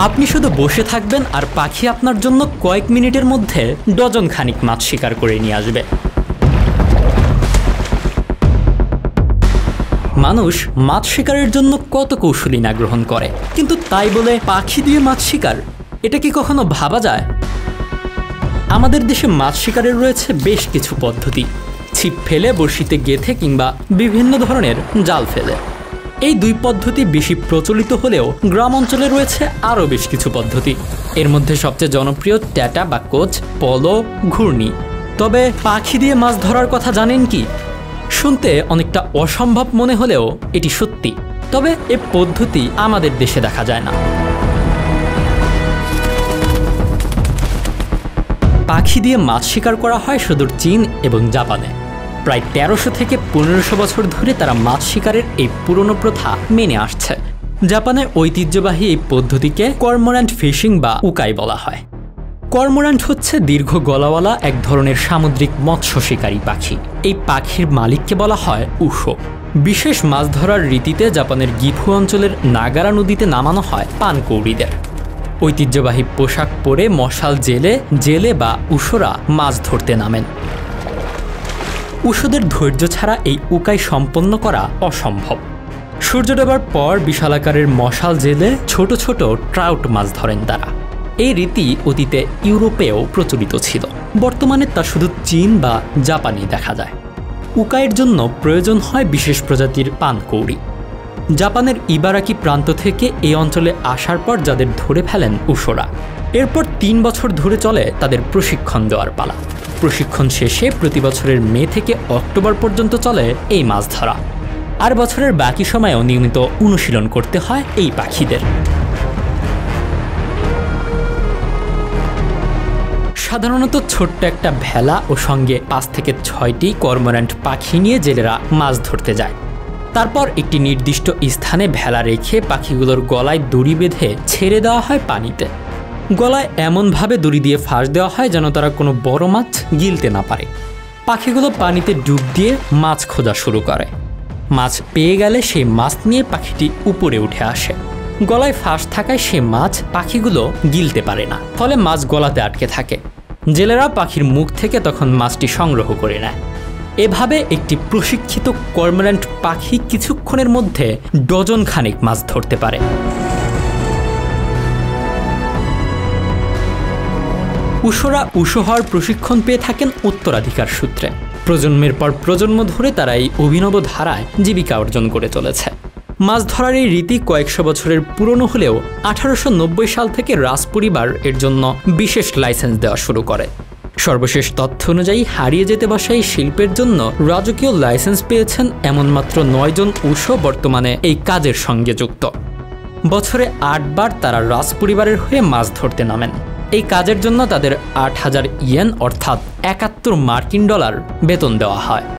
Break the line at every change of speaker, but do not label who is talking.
আপনি শুধু বসে থাকবেন আর পাখি আপনার জন্য কয়েক মিনিটের মধ্যে ডজন খানিক মাছ শিকার করে নিয়ে আসবে। মানুষ মাছ শিকারের জন্য কত কৌশলী না গ্রহণ করে, কিন্তু তাই বলে পাখি দিয়ে মাছ শিকার, এটা কি কখনো ভাবা যায়? আমাদের দেশে মাছ শিকারের রয়েছে বেশ কিছু পদ্ধতি। ছিপ ফেলে, বড়শিতে গেঁথে কিংবা বিভিন্ন ধরনের জাল ফেলে। এই দুই পদ্ধতি বেশি প্রচলিত হলেও গ্রাম অঞ্চলে রয়েছে আরও বেশ কিছু পদ্ধতি। এর মধ্যে সবচেয়ে জনপ্রিয় ট্যাটা বা কোচ, পলো, ঘূর্ণি। তবে পাখি দিয়ে মাছ ধরার কথা জানেন কি? শুনতে অনেকটা অসম্ভব মনে হলেও এটি সত্যি। তবে এ পদ্ধতি আমাদের দেশে দেখা যায় না। পাখি দিয়ে মাছ শিকার করা হয় সুদূর চীন এবং জাপানে। প্রায় ১৩০০ থেকে ১৫০০ বছর ধরে তারা মাছ শিকারের এই পুরনো প্রথা মেনে আসছে। জাপানের ঐতিহ্যবাহী এই পদ্ধতিকে কর্মোরান্ট ফিশিং বা উকাই বলা হয়। কর্মোরান্ট হচ্ছে দীর্ঘ গলাওয়ালা এক ধরনের সামুদ্রিক মৎস্য শিকারী পাখি। এই পাখির মালিককে বলা হয় উশো। বিশেষ মাছ ধরার রীতিতে জাপানের গিফু অঞ্চলের নাগারা নদীতে নামানো হয় পানকৌড়িদের। ঐতিহ্যবাহী পোশাক পরে মশাল জেলে জেলে বা উশোরা মাছ ধরতে নামেন। উশোদের ধৈর্য ছাড়া এই উকাই সম্পন্ন করা অসম্ভব। সূর্য ডোবার পর বিশালাকারের মশাল জেলে ছোট ছোট ট্রাউট মাছ ধরেন তারা। এই রীতি অতীতে ইউরোপেও প্রচলিত ছিল। বর্তমানে তা শুধু চীন বা জাপানেই দেখা যায়। উকাইয়ের জন্য প্রয়োজন হয় বিশেষ প্রজাতির পানকৌড়ি। জাপানের ইবারাকি প্রান্ত থেকে এই অঞ্চলে আসার পর যাদের ধরে ফেলেন উশোরা। এরপর ৩ বছর ধরে চলে তাদের প্রশিক্ষণ দেওয়ার পালা। প্রশিক্ষণ শেষে প্রতি বছরের মে থেকে অক্টোবর পর্যন্ত চলে এই মাছ ধরা। আর বছরের বাকি সময়েও নিয়মিত অনুশীলন করতে হয় এই পাখিদের। সাধারণত ছোট্ট একটা ভেলা ও সঙ্গে ৫ থেকে ৬টি কর্মোরান্ট পাখি নিয়ে জেলেরা মাছ ধরতে যায়। তারপর একটি নির্দিষ্ট স্থানে ভেলা রেখে পাখিগুলোর গলায় দড়ি বেঁধে ছেড়ে দেওয়া হয় পানিতে। গলায় এমনভাবে দড়ি দিয়ে ফাঁস দেওয়া হয় যেন তারা কোনো বড় মাছ গিলতে না পারে। পাখিগুলো পানিতে ডুব দিয়ে মাছ খোঁজা শুরু করে। মাছ পেয়ে গেলে সেই মাছ নিয়ে পাখিটি উপরে উঠে আসে। গলায় ফাঁস থাকায় সে মাছ পাখিগুলো গিলতে পারে না, ফলে মাছ গলাতে আটকে থাকে। জেলেরা পাখির মুখ থেকে তখন মাছটি সংগ্রহ করে নেয়। এভাবে একটি প্রশিক্ষিত কর্মোরান্ট পাখি কিছুক্ষণের মধ্যে ডজন খানেক মাছ ধরতে পারে। উশোরা উশো হওয়ার প্রশিক্ষণ পেয়ে থাকেন উত্তরাধিকার সূত্রে। প্রজন্মের পর প্রজন্ম ধরে তারা এই অভিনব ধারায় জীবিকা অর্জন করে চলেছে। মাছ ধরার এই রীতি কয়েকশো বছরের পুরনো হলেও ১৮৯০ সাল থেকে রাজপরিবার এর জন্য বিশেষ লাইসেন্স দেওয়া শুরু করে। সর্বশেষ তথ্য অনুযায়ী হারিয়ে যেতে বসা এই শিল্পের জন্য রাজকীয় লাইসেন্স পেয়েছেন এমন মাত্র ৯ জন উশো বর্তমানে এই কাজের সঙ্গে যুক্ত। বছরে ৮ বার তারা রাজপরিবারের হয়ে মাছ ধরতে নামেন। এই কাজের জন্য তাদের ৮,০০০ ইয়েন অর্থাৎ $৭১ মার্কিন বেতন দেওয়া হয়।